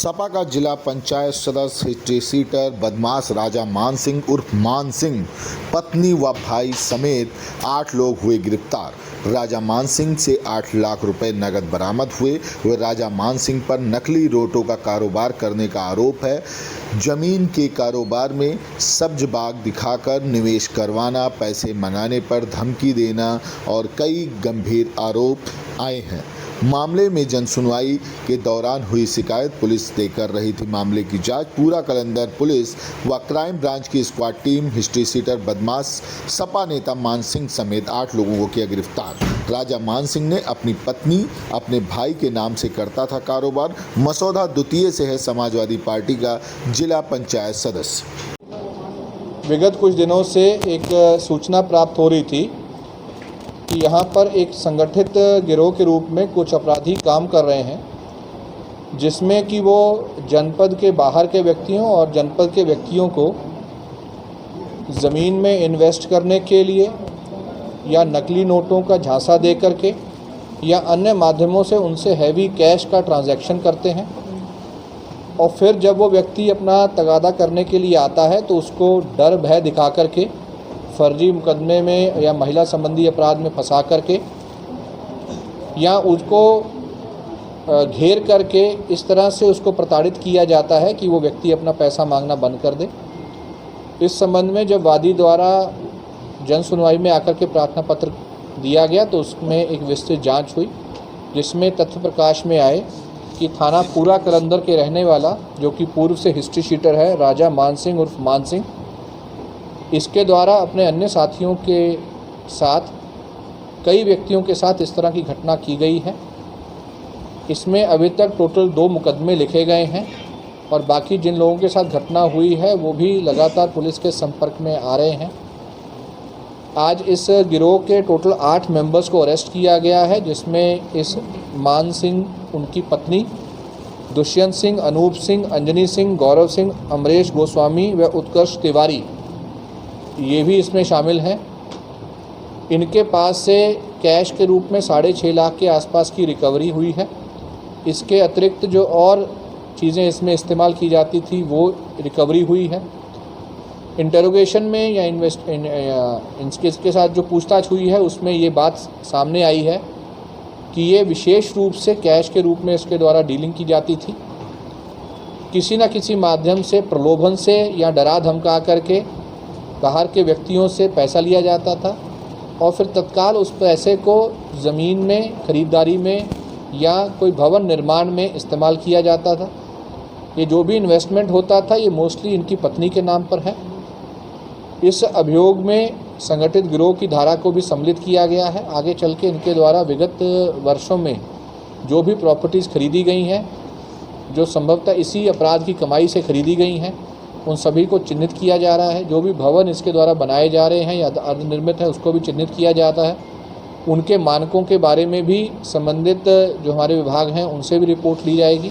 सपा का जिला पंचायत सदस्य हिस्ट्री सीटर बदमाश राजा मान सिंह उर्फ मान सिंह, पत्नी व भाई समेत 8 लोग हुए गिरफ्तार। राजा मान सिंह से 8 लाख रुपए नगद बरामद हुए। वह राजा मान सिंह पर नकली नोटों का कारोबार करने का आरोप है। जमीन के कारोबार में सब्ज बाग दिखाकर निवेश करवाना, पैसे मंगाने पर धमकी देना और कई गंभीर आरोप आए हैं। मामले में जनसुनवाई के दौरान हुई शिकायत पुलिस तय कर रही थी। मामले की जांच पूरा कलंदर पुलिस व क्राइम ब्रांच की स्क्वाड टीम हिस्ट्री सीटर बदमाश सपा नेता मान सिंह समेत 8 लोगों को किया गिरफ्तार। राजा मान सिंह ने अपनी पत्नी, अपने भाई के नाम से करता था कारोबार। मसौदा द्वितीय से है समाजवादी पार्टी का जिला पंचायत सदस्य। विगत कुछ दिनों से एक सूचना प्राप्त हो रही थी कि यहाँ पर एक संगठित गिरोह के रूप में कुछ अपराधी काम कर रहे हैं, जिसमें कि वो जनपद के बाहर के व्यक्तियों और जनपद के व्यक्तियों को ज़मीन में इन्वेस्ट करने के लिए या नकली नोटों का झांसा दे करके या अन्य माध्यमों से उनसे हैवी कैश का ट्रांजैक्शन करते हैं। और फिर जब वो व्यक्ति अपना तगादा करने के लिए आता है तो उसको डर भय दिखा करके फर्जी मुकदमे में या महिला संबंधी अपराध में फंसा करके या उसको घेर करके इस तरह से उसको प्रताड़ित किया जाता है कि वो व्यक्ति अपना पैसा मांगना बंद कर दे। इस संबंध में जब वादी द्वारा जन सुनवाई में आकर के प्रार्थना पत्र दिया गया तो उसमें एक विस्तृत जांच हुई, जिसमें तथ्य प्रकाश में आए कि थाना पूरा कलंदर के रहने वाला, जो कि पूर्व से हिस्ट्री शीटर है, राजा मान सिंह उर्फ मान सिंह, इसके द्वारा अपने अन्य साथियों के साथ कई व्यक्तियों के साथ इस तरह की घटना की गई है। इसमें अभी तक टोटल 2 मुकदमे लिखे गए हैं और बाकी जिन लोगों के साथ घटना हुई है वो भी लगातार पुलिस के संपर्क में आ रहे हैं। आज इस गिरोह के टोटल 8 मेंबर्स को अरेस्ट किया गया है, जिसमें इस मान सिंह, उनकी पत्नी दुष्यंत सिंह, अनूप सिंह, अंजनी सिंह, गौरव सिंह, अमरेश गोस्वामी व उत्कर्ष तिवारी, ये भी इसमें शामिल हैं। इनके पास से कैश के रूप में 6.5 लाख के आसपास की रिकवरी हुई है। इसके अतिरिक्त जो और चीज़ें इसमें इस्तेमाल की जाती थी वो रिकवरी हुई है। इंटरोगेशन में या इसके साथ जो पूछताछ हुई है उसमें ये बात सामने आई है कि ये विशेष रूप से कैश के रूप में इसके द्वारा डीलिंग की जाती थी। किसी न किसी माध्यम से प्रलोभन से या डरा धमका करके बाहर के व्यक्तियों से पैसा लिया जाता था और फिर तत्काल उस पैसे को ज़मीन में खरीदारी में या कोई भवन निर्माण में इस्तेमाल किया जाता था। ये जो भी इन्वेस्टमेंट होता था ये मोस्टली इनकी पत्नी के नाम पर है। इस अभियोग में संगठित गिरोह की धारा को भी सम्मिलित किया गया है। आगे चल के इनके द्वारा विगत वर्षों में जो भी प्रॉपर्टीज़ खरीदी गई हैं, जो संभवतः इसी अपराध की कमाई से खरीदी गई हैं, उन सभी को चिन्हित किया जा रहा है। जो भी भवन इसके द्वारा बनाए जा रहे हैं या अर्धनिर्मित है उसको भी चिन्हित किया जाता है। उनके मानकों के बारे में भी संबंधित जो हमारे विभाग हैं उनसे भी रिपोर्ट ली जाएगी।